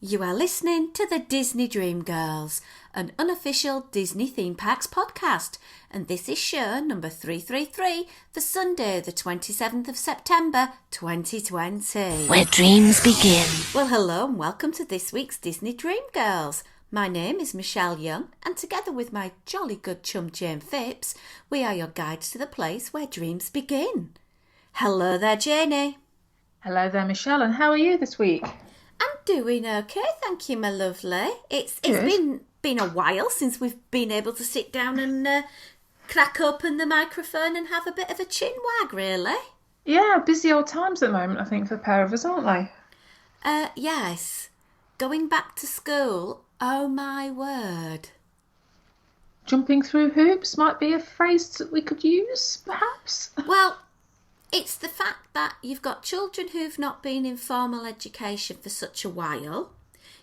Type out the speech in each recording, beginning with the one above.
You are listening to the Disney Dream Girls, an unofficial Disney theme parks podcast, and this is show number 333 for Sunday the 27th of September 2020. Where dreams begin. Well, hello and welcome to this week's Disney Dream Girls. My name is Michelle Young, and together with my jolly good chum Jayne Phipps, we are your guides to the place where dreams begin. Hello there, Jayne. Hello there, Michelle, and how are you this week? I'm doing okay, thank you, my lovely. It's been a while since we've been able to sit down and crack open the microphone and have a bit of a chin wag, really. Yeah, busy old times at the moment, I think, for the pair of us, aren't they? Yes. Going back to school, oh my word. Jumping through hoops might be a phrase that we could use, perhaps. Well, it's the fact that you've got children who've not been in formal education for such a while.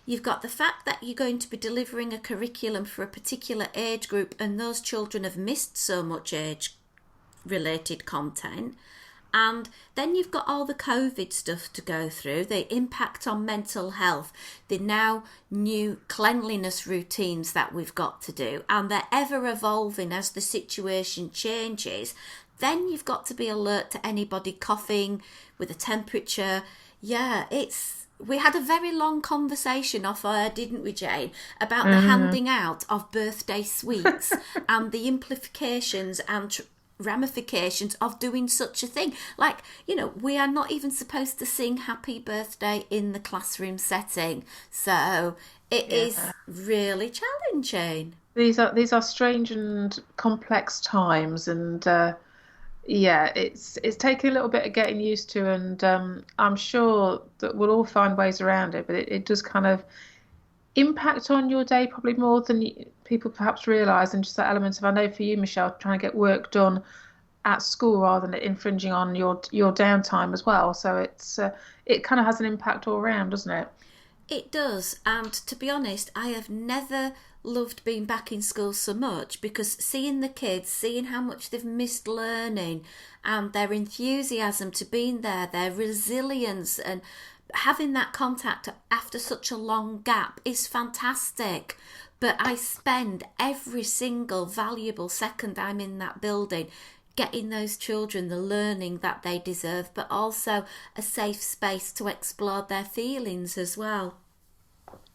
You've got the fact that you're going to be delivering a curriculum for a particular age group and those children have missed so much age-related content. And then you've got all the COVID stuff to go through, the impact on mental health, the now new cleanliness routines that we've got to do, and they're ever evolving as the situation changes. Then you've got to be alert to anybody coughing with a temperature. Yeah, we had a very long conversation off air, didn't we, Jayne, about the handing out of birthday sweets and the implications and ramifications of doing such a thing. Like, you know, we are not even supposed to sing happy birthday in the classroom setting. So it is really challenging. These are strange and complex times, and it's taking a little bit of getting used to, and I'm sure that we'll all find ways around it, but it does kind of impact on your day probably more than people perhaps realise, and just that element of, I know for you, Michelle, trying to get work done at school rather than infringing on your downtime as well. So it kind of has an impact all around, doesn't it? It does, and to be honest, I have never loved being back in school so much, because seeing the kids, seeing how much they've missed learning and their enthusiasm to being there, their resilience and having that contact after such a long gap is fantastic. But I spend every single valuable second I'm in that building getting those children the learning that they deserve, but also a safe space to explore their feelings as well.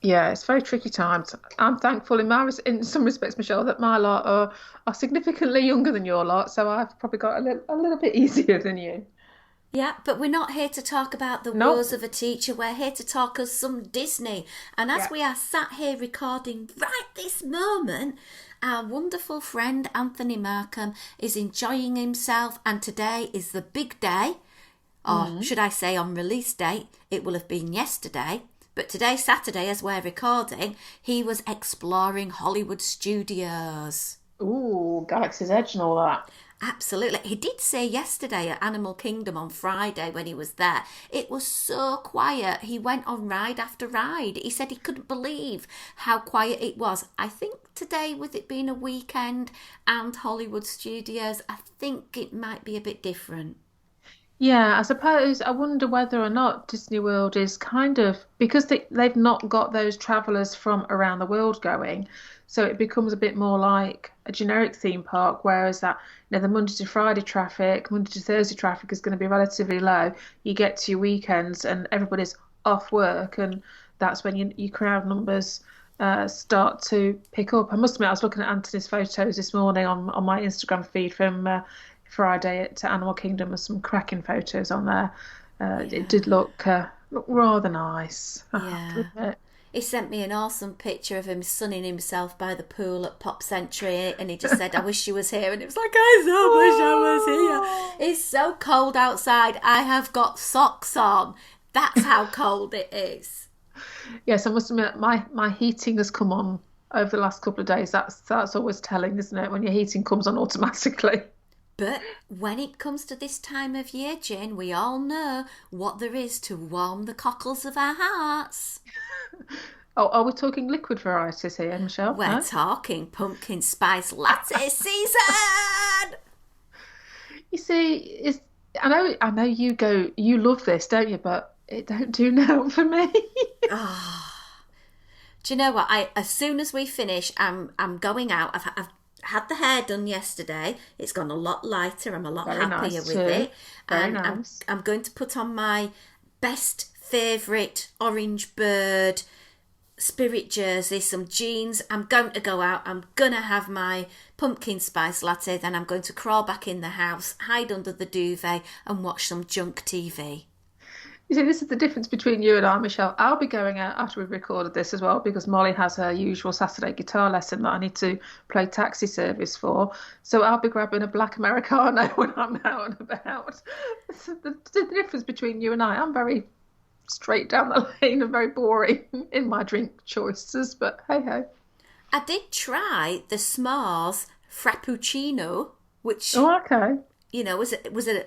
Yeah, it's very tricky times. I'm thankful in some respects, Michelle, that my lot are significantly younger than your lot, so I've probably got a little bit easier than you. Yeah, but we're not here to talk about the woes of a teacher. We're here to talk of some Disney. And as we are sat here recording right this moment, our wonderful friend Anthony Markham is enjoying himself, and today is the big day, or should I say on release date, it will have been yesterday. But today, Saturday, as we're recording, he was exploring Hollywood studios. Ooh, Galaxy's Edge and all that. Absolutely. He did say yesterday at Animal Kingdom on Friday when he was there, it was so quiet. He went on ride after ride. He said he couldn't believe how quiet it was. I think today, with it being a weekend and Hollywood studios, I think it might be a bit different. Yeah, I suppose I wonder whether or not Disney World is kind of, because they've not got those travellers from around the world going, so it becomes a bit more like a generic theme park, whereas that, the Monday to Friday traffic, Monday to Thursday traffic is going to be relatively low. You get to your weekends and everybody's off work, and that's when your crowd numbers start to pick up. I must admit, I was looking at Anthony's photos this morning on my Instagram feed from Friday at Animal Kingdom, with some cracking photos on there. It did look rather nice. Yeah. He sent me an awesome picture of him sunning himself by the pool at Pop Century, and he just said, I wish you was here. And it was like, I so wish I was here. It's so cold outside. I have got socks on. That's how cold it is. Yes, I must admit, my heating has come on over the last couple of days. That's always telling, isn't it, when your heating comes on automatically. But when it comes to this time of year, Jayne, we all know what there is to warm the cockles of our hearts. Oh, are we talking liquid varieties here, Michelle? We're talking pumpkin spice latte season! You see, I know you love this, don't you? But it don't do now for me. Do you know what? As soon as we finish, I'm going out. I've had the hair done yesterday. It's gone a lot lighter. I'm a lot Very happier nice with too. it. Very And nice. I'm going to put on my best favourite orange bird spirit jersey, some jeans. I'm going to go out. I'm going to have my pumpkin spice latte. Then I'm going to crawl back in the house, hide under the duvet and watch some junk TV. You see, this is the difference between you and I, Michelle. I'll be going out after we've recorded this as well because Molly has her usual Saturday guitar lesson that I need to play taxi service for. So I'll be grabbing a black Americano when I'm out and about. The difference between you and I'm very straight down the lane and very boring in my drink choices, but hey ho. I did try the S'mores Frappuccino, which Oh, okay. was a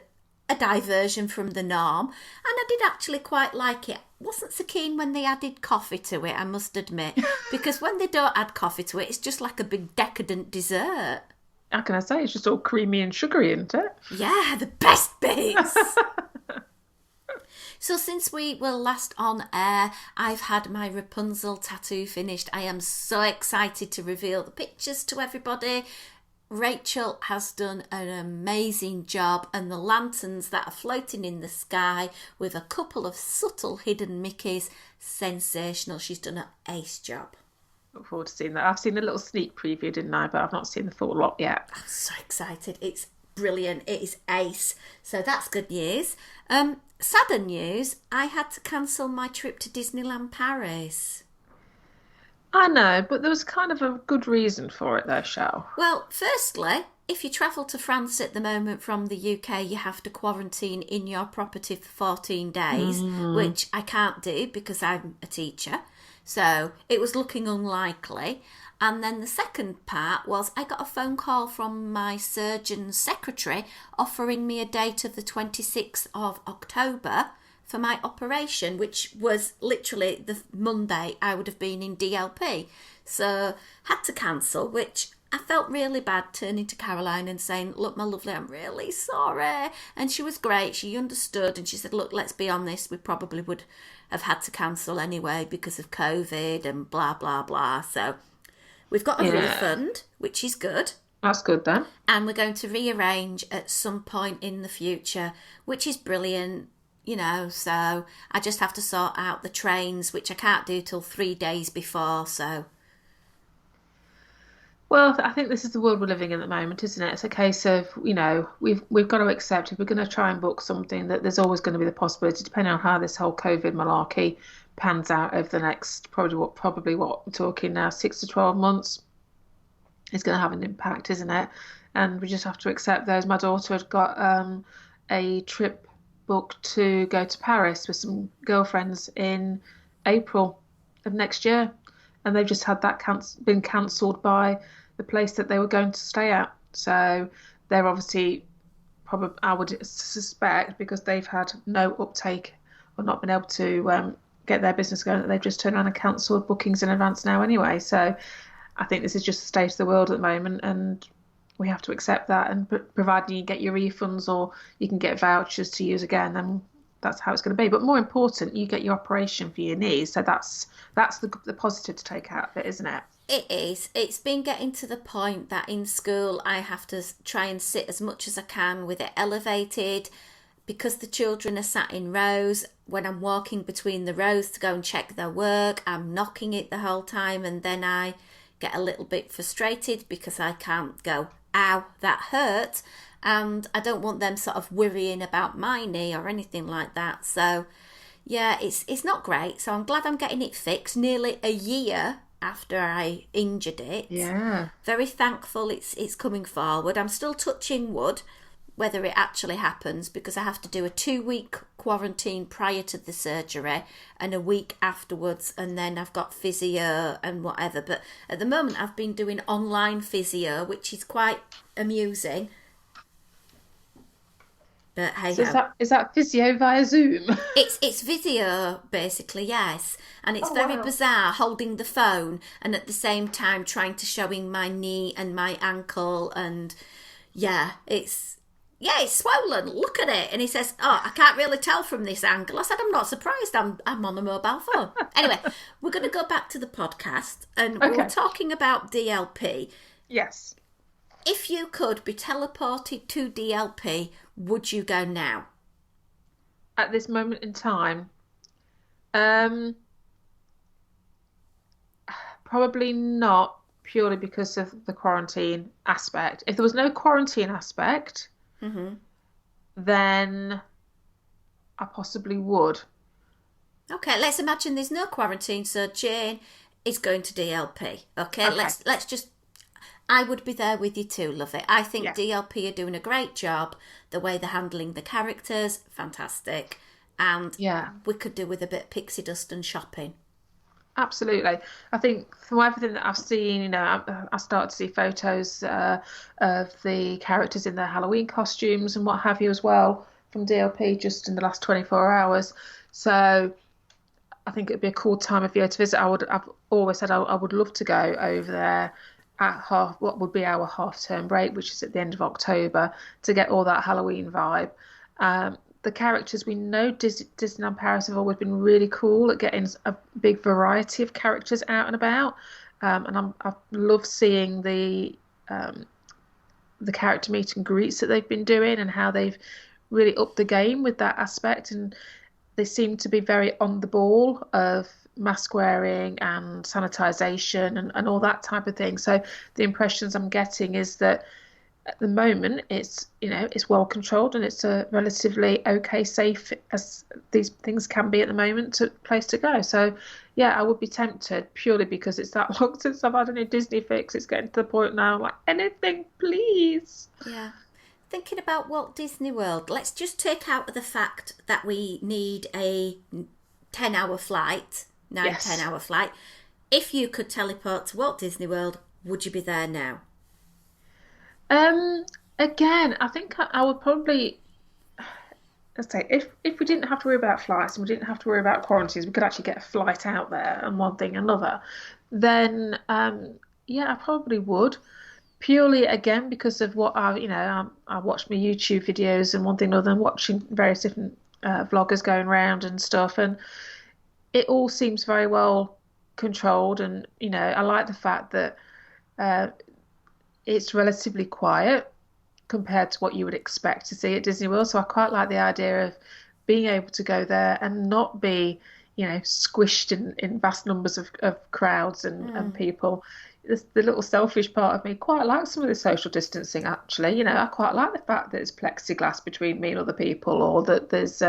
diversion from the norm, and I did actually quite like it. Wasn't so keen when they added coffee to it, I must admit, because when they don't add coffee to it, it's just like a big decadent dessert. How can I say? It's just all creamy and sugary, isn't it? Yeah, the best bits. So since we were last on air, I've had my Rapunzel tattoo finished. I am so excited to reveal the pictures to everybody. Rachel has done an amazing job, and the lanterns that are floating in the sky with a couple of subtle hidden Mickeys, sensational. She's done an ace job. Look forward to seeing that. I've seen a little sneak preview, didn't I? But I've not seen the full lot yet. I'm so excited. It's brilliant. It is ace. So that's good news. Sadder news, I had to cancel my trip to Disneyland Paris. I know, but there was kind of a good reason for it though, Shell. Well, firstly, if you travel to France at the moment from the UK, you have to quarantine in your property for 14 days, which I can't do because I'm a teacher. So it was looking unlikely. And then the second part was I got a phone call from my surgeon's secretary offering me a date of the 26th of October for my operation, which was literally the Monday I would have been in DLP. So had to cancel, which I felt really bad turning to Caroline and saying, look, my lovely, I'm really sorry. And she was great. She understood and she said, look, let's be honest, we probably would have had to cancel anyway because of COVID and blah, blah, blah. So we've got a refund, which is good. That's good then. And we're going to rearrange at some point in the future, which is brilliant. So I just have to sort out the trains, which I can't do till 3 days before, so. Well, I think this is the world we're living in at the moment, isn't it? It's a case of, we've got to accept if we're going to try and book something that there's always going to be the possibility, depending on how this whole COVID malarkey pans out over the next, probably what we're talking now, 6 to 12 months, is going to have an impact, isn't it? And we just have to accept those. My daughter had got a trip booked to go to Paris with some girlfriends in April of next year, and they've just had that been cancelled by the place that they were going to stay at. So they're obviously, probably, I would suspect, because they've had no uptake or not been able to get their business going, that they've just turned around and cancelled bookings in advance now anyway. So I think this is just the state of the world at the moment, and we have to accept that, and providing you get your refunds or you can get vouchers to use again, then that's how it's going to be. But more important, you get your operation for your knees, so that's the positive to take out of it, isn't it? It is. It's been getting to the point that in school I have to try and sit as much as I can with it elevated, because the children are sat in rows. When I'm walking between the rows to go and check their work, I'm knocking it the whole time, and then I get a little bit frustrated because I can't go, ow, that hurt, and I don't want them sort of worrying about my knee or anything like that. So yeah, it's not great. So I'm glad I'm getting it fixed nearly a year after I injured it. Yeah. Very thankful it's coming forward. I'm still touching wood whether it actually happens, because I have to do a 2-week quarantine prior to the surgery and a week afterwards, and then I've got physio and whatever. But at the moment I've been doing online physio, which is quite amusing. But hey, so is that physio via Zoom? It's video basically, yes, and it's very bizarre holding the phone and at the same time trying to showing my knee and my ankle, and yeah, it's yeah, it's swollen. Look at it. And he says, oh, I can't really tell from this angle. I said, I'm not surprised. I'm on a mobile phone. Anyway, we're going to go back to the podcast, and we were talking about DLP. Yes. If you could be teleported to DLP, would you go now? At this moment in time, probably not, purely because of the quarantine aspect. If there was no quarantine aspect, then I possibly would. Okay, let's imagine there's no quarantine, so Jayne is going to DLP. Okay. Let's just... I would be there with you too, love it. I think DLP are doing a great job. The way they're handling the characters, fantastic. And we could do with a bit of pixie dust and shopping. Absolutely. I think from everything that I've seen, I started to see photos of the characters in their Halloween costumes and what have you as well from DLP just in the last 24 hours. So I think it'd be a cool time of year to visit. I've always said I would love to go over there at what would be our half-term break, which is at the end of October, to get all that Halloween vibe. The characters, we know Disneyland Paris have always been really cool at getting a big variety of characters out and about, and I love seeing the character meet and greets that they've been doing and how they've really upped the game with that aspect, and they seem to be very on the ball of mask wearing and sanitization and all that type of thing. So the impressions I'm getting is that at the moment it's well controlled and it's a relatively okay, safe as these things can be at the moment, place to go. So yeah, I would be tempted, purely because it's that long since I've had any Disney fix. It's getting to the point now, like, anything please. Yeah. Thinking about Walt Disney World, let's just take out the fact that we need a 10-hour flight, 10-hour flight. If you could teleport to Walt Disney World, would you be there now? Again, I think I would probably, let's say, if we didn't have to worry about flights and we didn't have to worry about quarantines, we could actually get a flight out there and one thing another, then I probably would. Purely again because of what I watched my YouTube videos and one thing or another, and watching various different vloggers going around and stuff, and it all seems very well controlled. And I like the fact that it's relatively quiet compared to what you would expect to see at Disney World. So I quite like the idea of being able to go there and not be squished in vast numbers of crowds and people. The little selfish part of me quite likes some of the social distancing, actually. I quite like the fact that there's plexiglass between me and other people, or that there's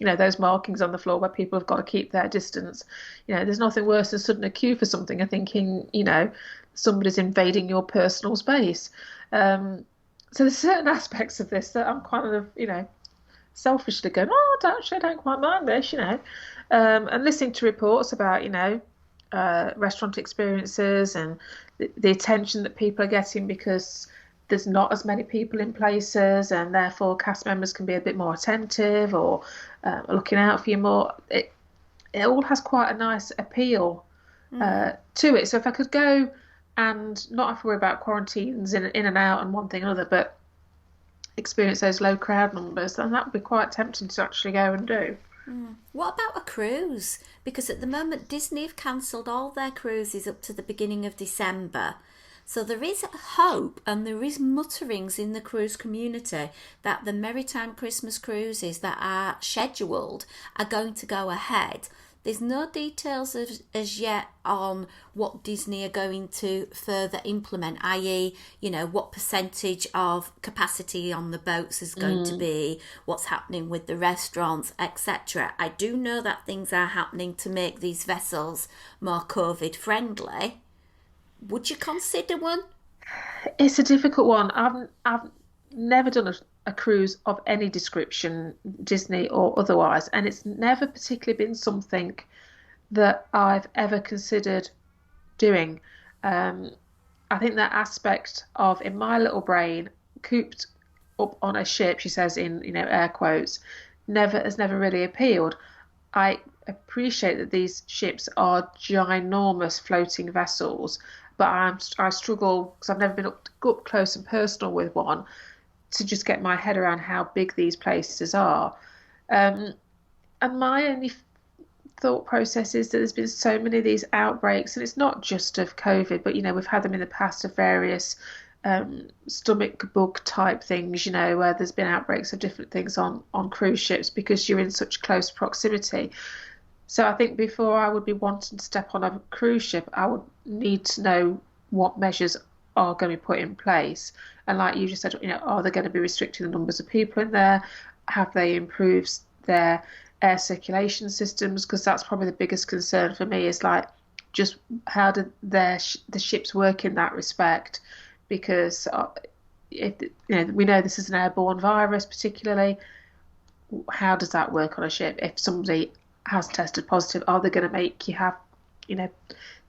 those markings on the floor where people have got to keep their distance. There's nothing worse than suddenly a queue for something and thinking somebody's invading your personal space. So there's certain aspects of this that I'm kind of selfishly going, oh, I don't quite mind this, and listening to reports about restaurant experiences and the attention that people are getting because there's not as many people in places, and therefore cast members can be a bit more attentive or looking out for you more. It all has quite a nice appeal to it. So if I could go and not have to worry about quarantines in and out and one thing or another, but experience those low crowd numbers, then that would be quite tempting to actually go and do. What about a cruise? Because at the moment Disney have cancelled all their cruises up to the beginning of December. So there is hope and there is mutterings in the cruise community that the Maritime Christmas cruises that are scheduled are going to go ahead. There's no details as yet on what Disney are going to further implement, i.e., what percentage of capacity on the boats is going to be, what's happening with the restaurants, etc. I do know that things are happening to make these vessels more COVID friendly. Would you consider one? It's a difficult one. I've never done a cruise of any description, Disney or otherwise, and it's never particularly been something that I've ever considered doing. I think that aspect of, in my little brain, cooped up on a ship, she says in air quotes, has never really appealed. I appreciate that these ships are ginormous floating vessels, but I struggle because I've never been up close and personal with one. to just get my head around how big these places are. Um, and my only thought process is that there's been so many of these outbreaks, and it's not just of COVID, but we've had them in the past of various stomach bug type things, where there's been outbreaks of different things on cruise ships because you're in such close proximity. So I think before I would be wanting to step on a cruise ship, I would need to know what measures are going to be put in place. And like you just said, are they going to be restricting the numbers of people in there? Have they improved their air circulation systems? Because that's probably the biggest concern for me is like just how do the ships work in that respect? Because if we know this is an airborne virus, particularly, how does that work on a ship? If somebody has tested positive, are they going to make you have,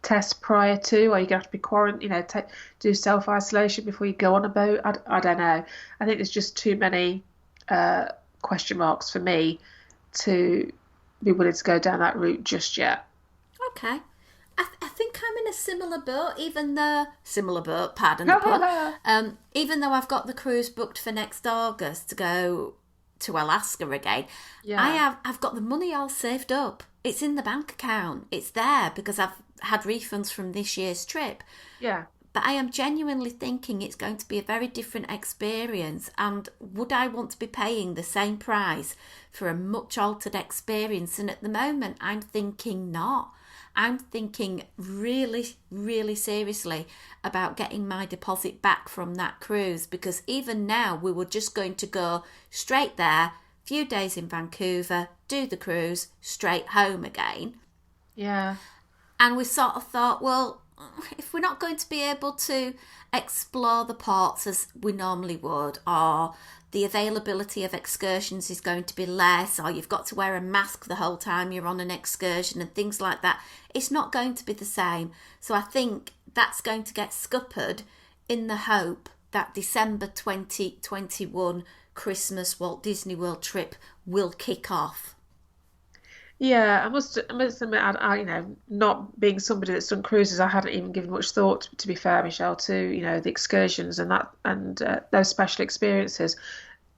tests prior to? Are you going to have to be quarantined, do self-isolation before you go on a boat? I don't know. I think there's just too many question marks for me to be willing to go down that route just yet. Okay. I think I'm in a similar boat, pardon the pun. Even though I've got the cruise booked for next August to go to Alaska again, yeah. I've got the money all saved up. It's in the bank account. It's there because I've had refunds from this year's trip. Yeah. But I am genuinely thinking it's going to be a very different experience. And would I want to be paying the same price for a much altered experience? And at the moment, I'm thinking not. I'm thinking really, really seriously about getting my deposit back from that cruise, because even now we were just going to go straight there, few days in Vancouver, do the cruise, straight home again. Yeah. And we sort of thought, well, if we're not going to be able to explore the ports as we normally would, or the availability of excursions is going to be less, or you've got to wear a mask the whole time you're on an excursion and things like that, it's not going to be the same. So I think that's going to get scuppered in the hope that December 2021 Christmas Walt Disney World trip will kick off. Yeah, I must admit, not being somebody that's done cruises, I hadn't even given much thought, to be fair, Michelle, to, the excursions and those special experiences.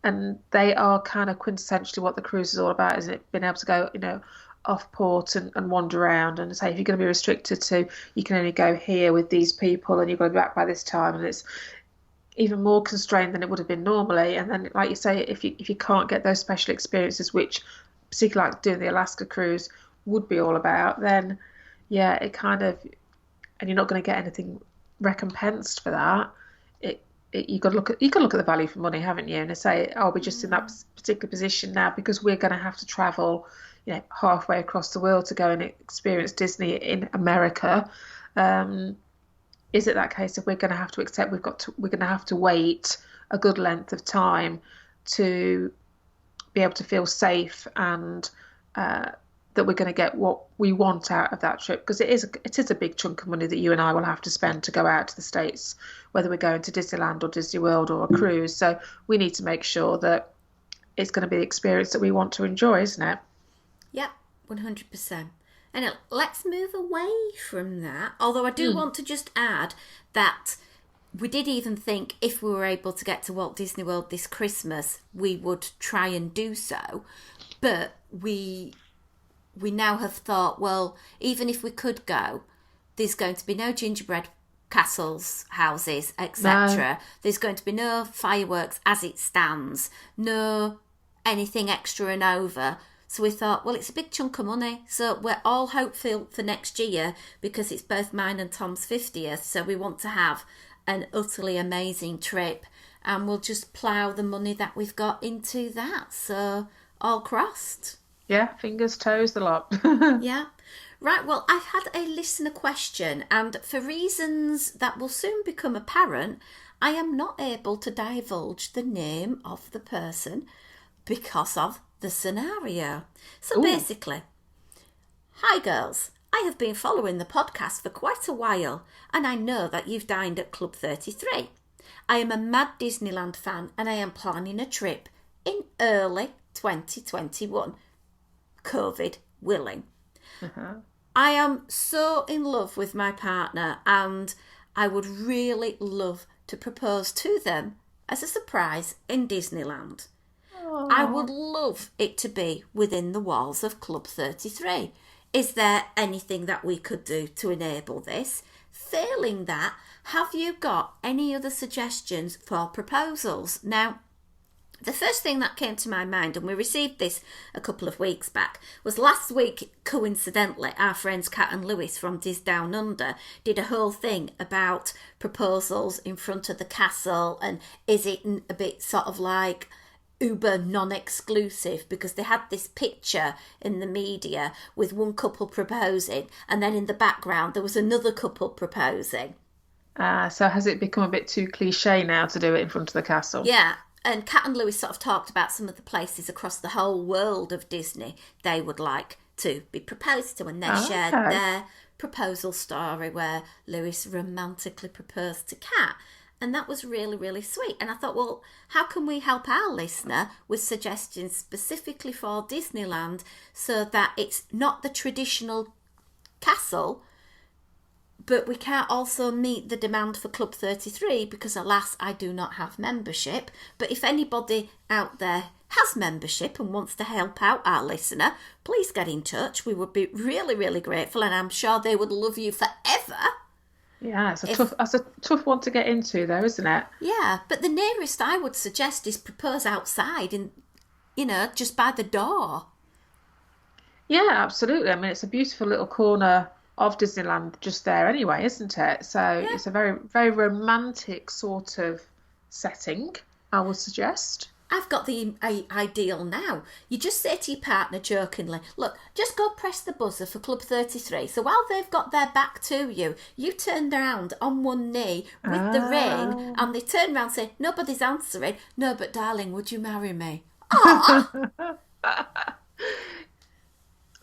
And they are kind of quintessentially what the cruise is all about, isn't it? Being able to go, off port and wander around and say, if you're going to be restricted to, you can only go here with these people and you've got to be back by this time. And it's even more constrained than it would have been normally. And then, like you say, if you can't get those special experiences, which particularly like doing the Alaska cruise would be all about, then yeah, it kind of, and you're not going to get anything recompensed for that. You got to look at the value for money, haven't you? And I say, oh, we're just in that particular position now because we're going to have to travel, halfway across the world to go and experience Disney in America. Is it that case if we're going to have to accept we're going to have to wait a good length of time to be able to feel safe and that we're going to get what we want out of that trip, because it is a big chunk of money that you and I will have to spend to go out to the States, whether we're going to Disneyland or Disney World or a cruise. So we need to make sure that it's going to be the experience that we want to enjoy, isn't it? Yep, 100%. And let's move away from that, although I do want to just add that we did even think if we were able to get to Walt Disney World this Christmas, we would try and do so. But we now have thought, well, even if we could go, there's going to be no gingerbread castles, houses, etc. No. There's going to be no fireworks as it stands, no anything extra and over. So we thought, well, it's a big chunk of money. So we're all hopeful for next year because it's both mine and Tom's 50th. So we want to have an utterly amazing trip, and we'll just plough the money that we've got into that. So all crossed. Yeah, fingers, toes, the lot. Yeah. Right, well, I've had a listener question, and for reasons that will soon become apparent, I am not able to divulge the name of the person because of the scenario. So basically, hi girls, I have been following the podcast for quite a while, and I know that you've dined at Club 33. I am a mad Disneyland fan, and I am planning a trip in early 2021. COVID willing. I am so in love with my partner, and I would really love to propose to them as a surprise in Disneyland. Oh. I would love it to be within the walls of Club 33. Is there anything that we could do to enable this? Failing that, have you got any other suggestions for proposals? Now, the first thing that came to my mind, and we received this a couple of weeks back, was last week, coincidentally, our friends Kat and Lewis from Dis Down Under did a whole thing about proposals in front of the castle, and is it a bit sort of like uber non-exclusive, because they had this picture in the media with one couple proposing, and then in the background there was another couple proposing. So has it become a bit too cliche now to do it in front of the castle? Yeah. And Kat and Lewis sort of talked about some of the places across the whole world of Disney they would like to be proposed to, and they shared their proposal story where Lewis romantically proposed to Kat. And that was really, really sweet. And I thought, well, how can we help our listener with suggestions specifically for Disneyland so that it's not the traditional castle, but we can't also meet the demand for Club 33 because, alas, I do not have membership. But if anybody out there has membership and wants to help out our listener, please get in touch. We would be really, really grateful, and I'm sure they would love you forever. Yeah, that's a tough one to get into, though, isn't it? Yeah, but the nearest I would suggest is propose outside, and just by the door. Yeah, absolutely. I mean, it's a beautiful little corner of Disneyland just there anyway, isn't it? So It's a very, very romantic sort of setting, I would suggest. I've got the ideal now. You just say to your partner jokingly, look, just go press the buzzer for Club 33. So while they've got their back to you, you turn around on one knee with the ring, and they turn around and say, nobody's answering. No, but darling, would you marry me? Aww.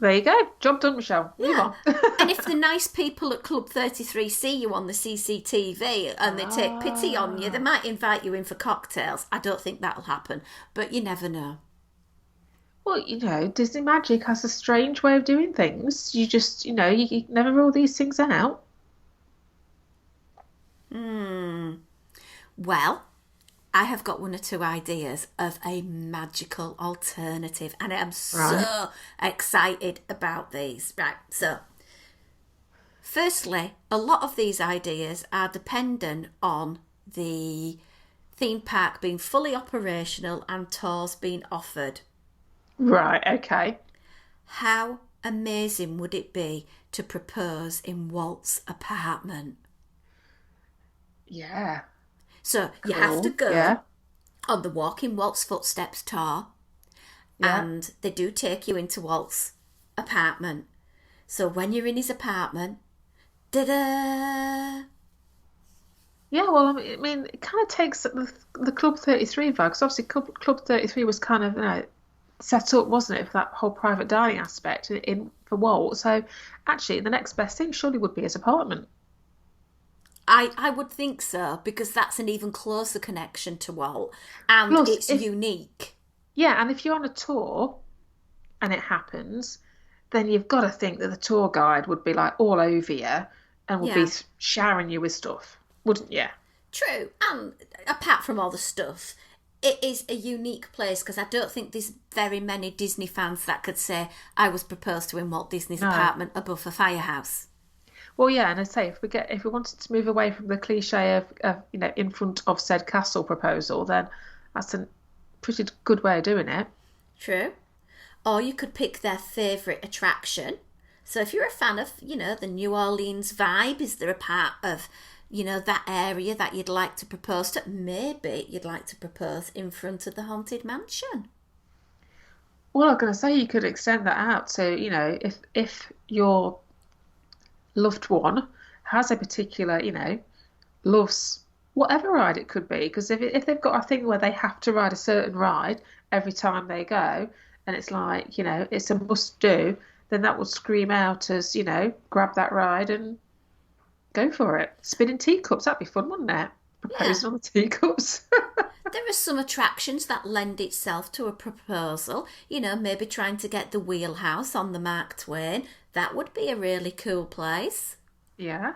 There you go. Job done, Michelle. Move on. And if the nice people at Club 33 see you on the CCTV and they take pity on you, they might invite you in for cocktails. I don't think that'll happen, but you never know. Well, Disney Magic has a strange way of doing things. You just, you never rule these things out. Well, I have got one or two ideas of a magical alternative, and I am so excited about these. Right, so firstly, a lot of these ideas are dependent on the theme park being fully operational and tours being offered. Right, okay. How amazing would it be to propose in Walt's apartment? Yeah. So cool. You have to go on the Walk in Walt's Footsteps tour, and they do take you into Walt's apartment. So when you're in his apartment, da-da! Yeah, well, I mean, it kind of takes the Club 33 vibe, because obviously Club 33 was kind of, set up, wasn't it, for that whole private dining aspect for Walt. So actually, the next best thing surely would be his apartment. I would think so, because that's an even closer connection to Walt, and plus, it's unique. Yeah, and if you're on a tour and it happens, then you've got to think that the tour guide would be like all over you and would be showering you with stuff, wouldn't you? True, and apart from all the stuff, it is a unique place, because I don't think there's very many Disney fans that could say, I was proposed to in Walt Disney's apartment above a firehouse. Well, yeah, and I say if we wanted to move away from the cliche of in front of said castle proposal, then that's a pretty good way of doing it. True. Or you could pick their favourite attraction. So if you're a fan of, the New Orleans vibe, is there a part of, that area that you'd like to propose to? Maybe you'd like to propose in front of the Haunted Mansion. Well, I'm going to say you could extend that out. So, if your loved one has a particular, loves whatever ride it could be, because if they've got a thing where they have to ride a certain ride every time they go, and it's like, it's a must do, then that would scream out as, grab that ride and go for it. Spinning teacups, that'd be fun, wouldn't it? Proposing on the teacups. There are some attractions that lend itself to a proposal. Maybe trying to get the wheelhouse on the Mark Twain. That would be a really cool place. Yeah.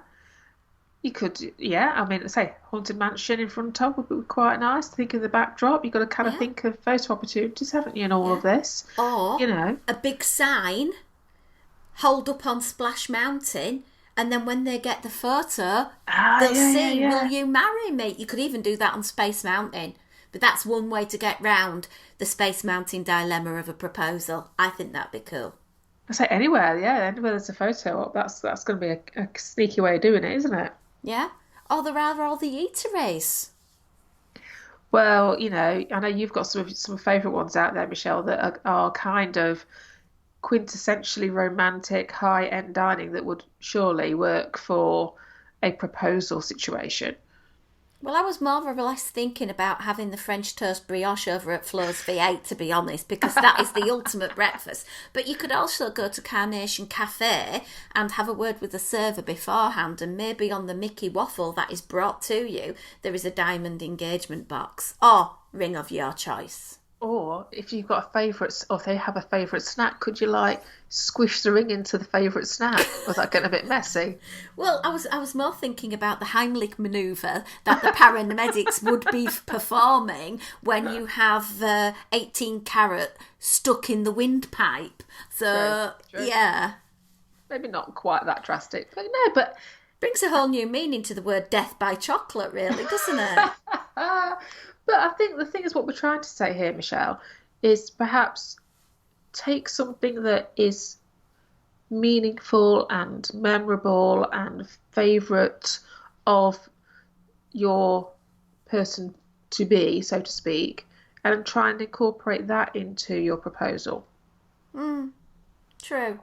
You could, yeah. I mean, say haunted mansion in front of would be quite nice. Think of the backdrop. You've got to kind of Yeah, think of photo opportunities, haven't you, in all of yeah. this? Or You know. a big sign hold up on Splash Mountain, and then when they get the photo, Ah, they'll yeah, yeah, see, "Will yeah. you marry me?" You could even do that on Space Mountain. But that's one way to get round the Space Mountain dilemma of a proposal. I think that'd be cool. I say anywhere, yeah, anywhere there's a photo up. That's going to be a sneaky way of doing it, isn't it? Yeah? Or there are all the eateries. Well, I know you've got some favourite ones out there, Michelle, that are kind of quintessentially romantic, high-end dining that would surely work for a proposal situation. Well, I was more or less thinking about having the French toast brioche over at Flo's V8, to be honest, because that is the ultimate breakfast. But you could also go to Carnation Cafe and have a word with the server beforehand, and maybe on the Mickey waffle that is brought to you, there is a diamond engagement box or ring of your choice. Or if you've got a favourite, or if they have a favourite snack, could you like squish the ring into the favourite snack? Was that getting a bit messy? Well, I was more thinking about the Heimlich manoeuvre that the paramedics would be performing when you have 18 carat stuck in the windpipe. True, So, true. yeah, Maybe not quite that drastic, but no, but brings a whole new meaning to the word death by chocolate, really, doesn't it? but I think the thing is what we're trying to say here, Michelle, is perhaps take something that is meaningful and memorable and favourite of your person to be, so to speak, and try and incorporate that into your proposal. True.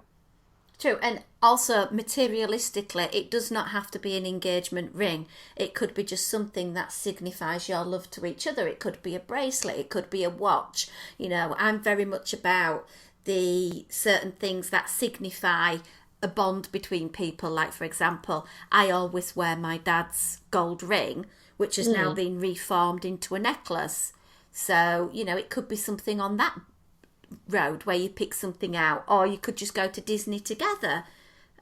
True, and also materialistically, it does not have to be an engagement ring. It could be just something that signifies your love to each other. It could be a bracelet, it could be a watch. I'm very much about the certain things that signify a bond between people. Like, for example, I always wear my dad's gold ring, which has now Mm. been reformed into a necklace. So, it could be something on that road where you pick something out, or you could just go to Disney together.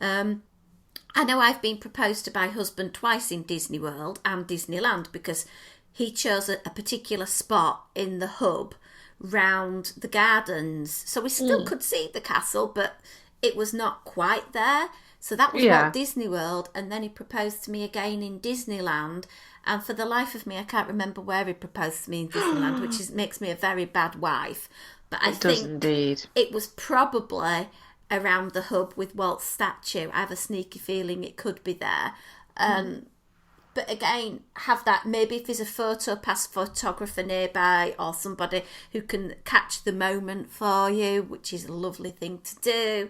I know I've been proposed to by husband twice in Disney World and Disneyland because he chose a particular spot in the hub round the gardens, so we still Mm. could see the castle, but it was not quite there. So that was Walt Yeah. Disney World, and then he proposed to me again in Disneyland. And for the life of me, I can't remember where he proposed to me in Disneyland, which makes me a very bad wife. But I It does think indeed. it was probably around the hub with Walt's statue. I have a sneaky feeling it could be there. But again, have that, maybe if there's a photo pass photographer nearby or somebody who can catch the moment for you, which is a lovely thing to do.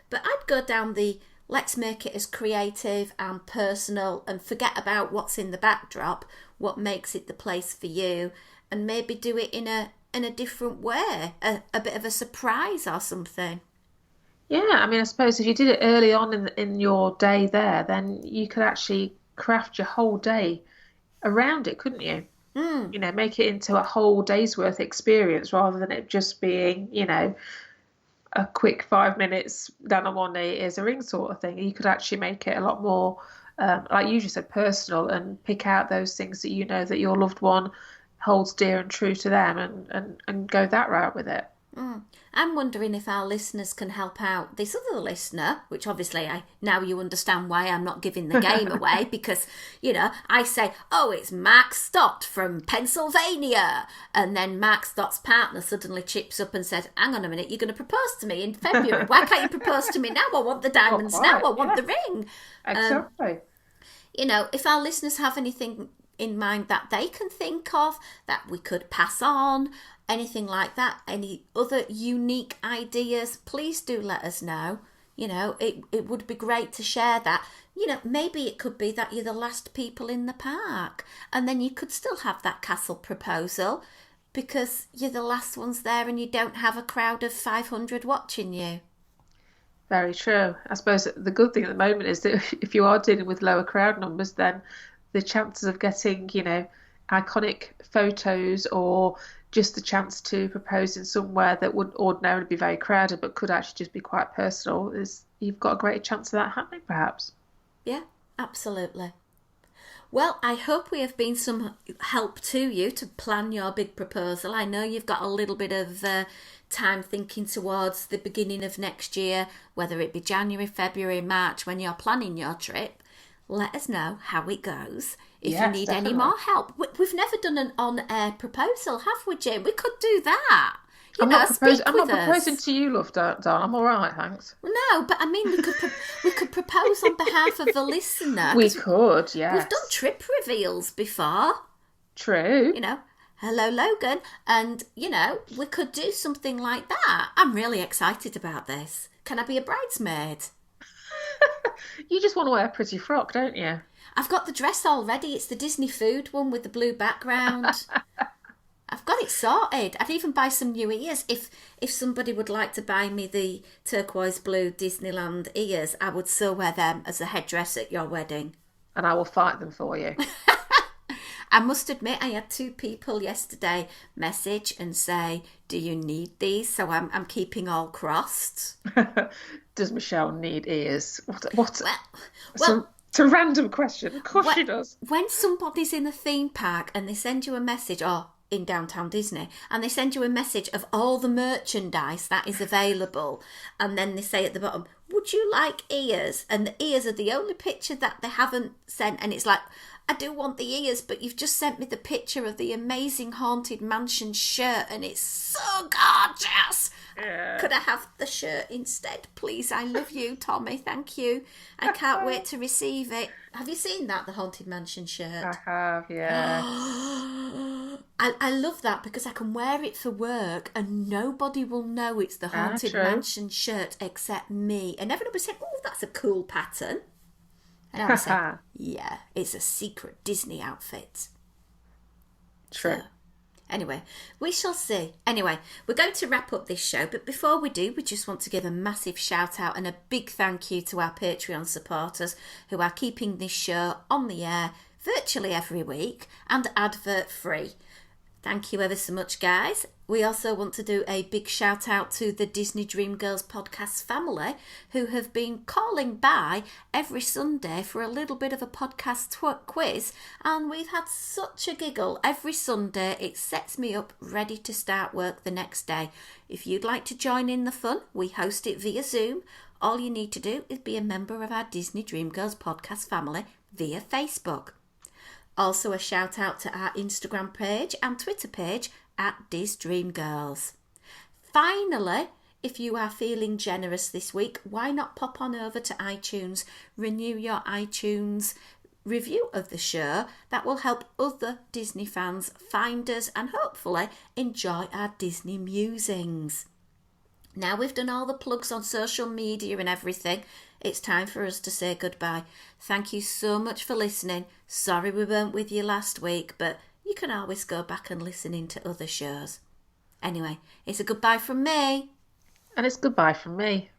But I'd go down the let's make it as creative and personal and forget about what's in the backdrop, what makes it the place for you, and maybe do it in a different way, a bit of a surprise or something. Yeah, I mean, I suppose if you did it early on in your day there, then you could actually craft your whole day around it, couldn't you? Make it into a whole day's worth experience rather than it just being, a quick 5 minutes down on one knee is a ring sort of thing. You could actually make it a lot more, like you just said, personal and pick out those things that you know that your loved one holds dear and true to them and go that route with it. I'm wondering if our listeners can help out this other listener, which obviously now you understand why I'm not giving the game away because, I say, oh, it's Mark Stott from Pennsylvania. And then Mark Stott's partner suddenly chips up and says, hang on a minute, you're going to propose to me in February. Why can't you propose to me now? I want the Not diamonds now. quite, I want yeah, the ring. exactly. If our listeners have anything in mind that they can think of that we could pass on, anything like that, any other unique ideas, please do let us know. It would be great to share that. Maybe it could be that you're the last people in the park and then you could still have that castle proposal because you're the last ones there and you don't have a crowd of 500 watching you. Very true. I suppose the good thing at the moment is that if you are dealing with lower crowd numbers, then the chances of getting, iconic photos or just the chance to propose in somewhere that would ordinarily be very crowded but could actually just be quite personal is you've got a greater chance of that happening, perhaps. Yeah, absolutely. Well, I hope we have been some help to you to plan your big proposal. I know you've got a little bit of time thinking towards the beginning of next year, whether it be January, February, March, when you're planning your trip. Let us know how it goes. If you need definitely. any more help. We've never done an on-air proposal, have we, Jane? We could do that. I'm not proposing. Speak I'm with not proposing us. to you, love, darling. I'm all right, thanks. No, but I mean, we could propose on behalf of the listener, We because could, we've done yes. trip reveals before. True. Hello, Logan. And, we could do something like that. I'm really excited about this. Can I be a bridesmaid? You just want to wear a pretty frock, don't you? I've got the dress already. It's the Disney food one with the blue background. I've got it sorted. I'd even buy some new ears. If somebody would like to buy me the turquoise blue Disneyland ears, I would so wear them as a headdress at your wedding. And I will fight them for you. I must admit, I had 2 people yesterday message and say, "Do you need these?" So I'm keeping all crossed. Does Michelle need ears? Well, it's a random question. Of course she does. When somebody's in a theme park and they send you a message, or in downtown Disney, and they send you a message of all the merchandise that is available, and then they say at the bottom, "Would you like ears?" And the ears are the only picture that they haven't sent, and it's like, I do want the ears, but you've just sent me the picture of the amazing Haunted Mansion shirt, and it's so gorgeous. Yeah. Could I have the shirt instead, please? I love you, Tommy. Thank you. I can't wait to receive it. Have you seen that, the Haunted Mansion shirt? I have, yeah. I love that because I can wear it for work and nobody will know it's the Haunted true. Mansion shirt except me. And everybody said, "Oh, that's a cool pattern." And I said, "Yeah, it's a secret Disney outfit." True. So, anyway, we shall see. Anyway, we're going to wrap up this show, but before we do, we just want to give a massive shout out and a big thank you to our Patreon supporters who are keeping this show on the air virtually every week and advert free. Thank you ever so much, guys. We also want to do a big shout out to the Disney Dream Girls podcast family who have been calling by every Sunday for a little bit of a podcast quiz, and we've had such a giggle every Sunday. It sets me up ready to start work the next day. If you'd like to join in the fun, we host it via Zoom. All you need to do is be a member of our Disney Dream Girls podcast family via Facebook. Also a shout out to our Instagram page and Twitter page at Diz Dream Girls. Finally, if you are feeling generous this week, why not pop on over to iTunes, renew your iTunes review of the show. That will help other Disney fans find us and hopefully enjoy our Disney musings. Now we've done all the plugs on social media and everything, it's time for us to say goodbye. Thank you so much for listening. Sorry we weren't with you last week, but you can always go back and listen into other shows. Anyway, it's a goodbye from me. And it's goodbye from me.